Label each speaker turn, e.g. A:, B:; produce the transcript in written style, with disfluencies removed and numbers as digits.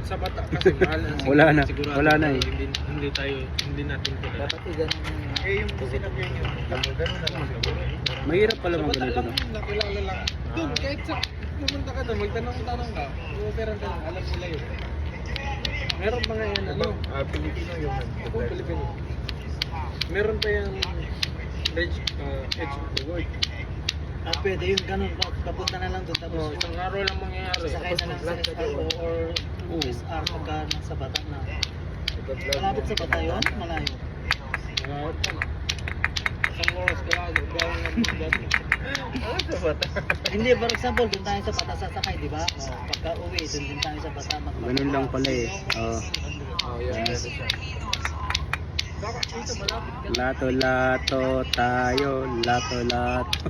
A: Sa bata kasi mahal na.
B: Wala na,
A: Sigurado
B: wala na eh.
A: Hindi natin kilala.
C: Dapat ganun na yun.
A: Yung sinabyan nyo, gano'n na lang siguro.
B: Mahirap pala mga
A: Sa bata
B: ganito,
A: lang,
B: no?
A: nakilala lang. Doon, kahit sa pumunta ka doon, magtanong-tanong ka, uoperan ka lang, alam nila yun. Meron pa nga yan, ano? Pilipino yung ako, Pilipino. Meron pa yung edge of the world.
C: Pwede yung ganun, papunta na lang doon tapos
A: Isang araw lang mangyayari.
C: sakay na lang sa SRO or SR pagka nasa bata na. Malapit sa bata yun? Malayo.
A: Isang oras ka lang, gawin ng dati. Ano sa bata?
C: Hindi, for example, doon tayo sa bata sasakay, di ba? Pagka uwi, doon din tayo sa bata.
B: Ganun lang pala eh. Oh.
A: Yes. Baka dito malapit ka.
B: Lato-lato tayo, lato-lato.